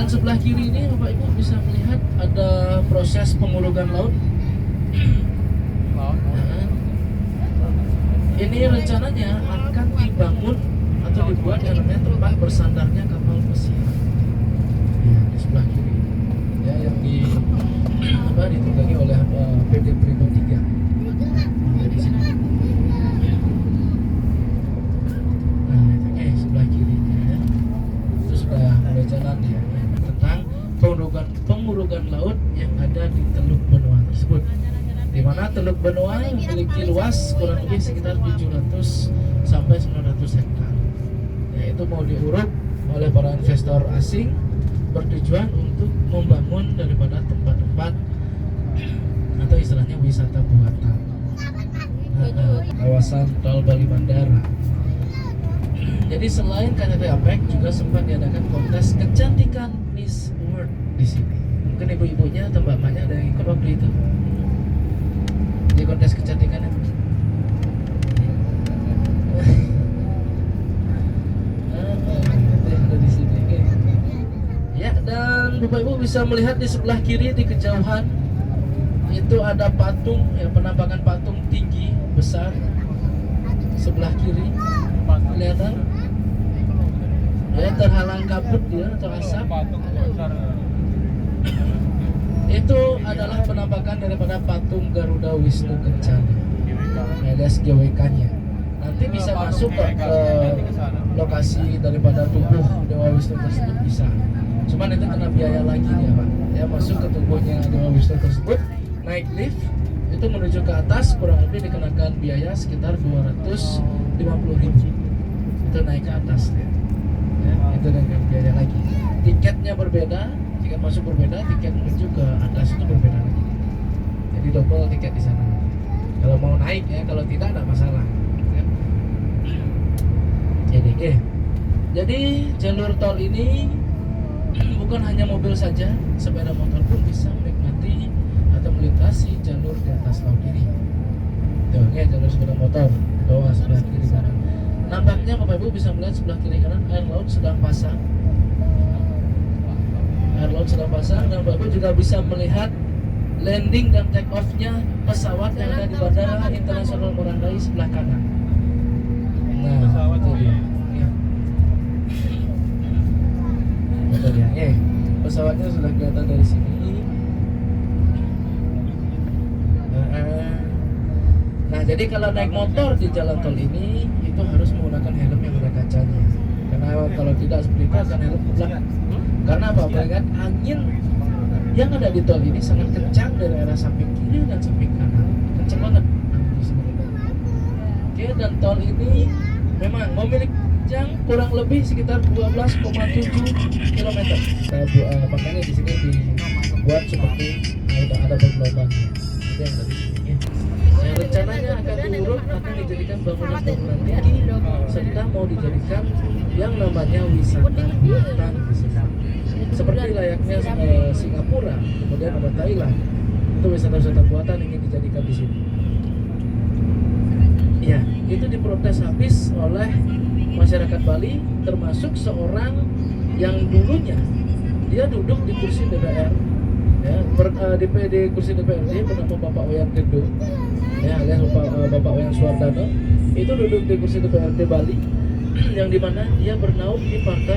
sebelah kiri ini Bapak Ibu bisa melihat ada proses pengurugan laut. Nah, ini rencananya akan dibangun atau dibuat yang namanya tempat bersandarnya kapal pesiar. Ya, di sebelah kiri. Ya, yang ditunggangi oleh PT Prima 3. Di sini. Nah, itu sebelah kirinya ya. Itu sudah mulai jalan ya. Tentang pengurugan laut yang ada di Teluk Benoa tersebut. Di mana Teluk Benoa memiliki luas kurang lebih sekitar 700 sampai 900 hektar. Yaitu mau diuruk oleh para investor asing bertujuan untuk membangun daripada tempat-tempat atau istilahnya wisata buatan. Kawasan Tol Bali Mandara. Jadi selain KTT APEC juga sempat diadakan kontes kecantikan Miss World di sini. Mungkin ibu-ibunya atau mbak-mbaknya ada yang ikut waktu itu di kontes kecantikan itu. Ada di sini. Ya, dan Bapak Ibu bisa melihat di sebelah kiri di kejauhan itu ada patung, ya, penampakan patung tinggi besar sebelah kiri. Kelihatan? Ya, terhalang kabut dia atau asap. Itu adalah penampakan daripada patung Garuda Wisnu Kencana, alias GWK-nya. Nanti bisa masuk ke lokasi daripada tubuh Dewa Wisnu tersebut bisa. Cuman itu kena biaya lagi ya Pak. Ya, masuk ke tubuhnya Dewa Wisnu tersebut, naik lift itu menuju ke atas kurang lebih dikenakan biaya sekitar 250.000. Itu naik ke atas ya. Itu dengan biaya lagi. Tiketnya berbeda, tiket masuk berbeda, tiket menuju ke atas itu berbeda lagi. Jadi double tiket di sana. Kalau mau naik ya, kalau tidak ada masalah. Ya. Jadi jalur tol ini bukan hanya mobil saja, sepeda motor pun bisa menikmati atau melintasi jalur di atas laut ini. Tuh, jalur sepeda motor bawah sebelah kiri kanan. Nampaknya Bapak Ibu bisa melihat sebelah kiri kanan air laut sedang pasang. Air laut sedang pasang, dan Bapak Ibu juga bisa melihat landing dan take off-nya pesawat yang ada di Bandara Internasional Ngurah Rai sebelah kanan. Nah, itu dia. Ya. Itu dia. Pesawatnya sudah kelihatan dari sini. Nah, jadi kalau naik motor di jalan tol ini itu harus menggunakan helm yang ada kacanya. Karena kalau tidak seperti itu akan helm pecah. Karena apa? Mengingat angin yang ada di tol ini sangat kencang dari arah samping kiri dan samping kanan. Kencang banget. Oke, dan tol ini memang memiliki panjang kurang lebih sekitar 12,7 km. Makanya di sini dibuat seperti ada bergelombang. Itu yang dari sini. Yang rencananya akan diuruk, akan dijadikan bangunan-bangunan tinggi, serta mau dijadikan yang namanya wisata buatan di sini. Seperti layaknya Singapura, kemudian ada Thailand, itu wisata-wisata buatan ingin dijadikan di sini. Ya, itu diprotes habis oleh masyarakat Bali, termasuk seorang yang dulunya dia duduk di kursi DPR, ya, di kursi DPRD bernama Bapak Wayan Gendo, ya, alias Bapak Wayan Suwardana, itu duduk di kursi DPRD Bali, yang dimana dia bernaung di partai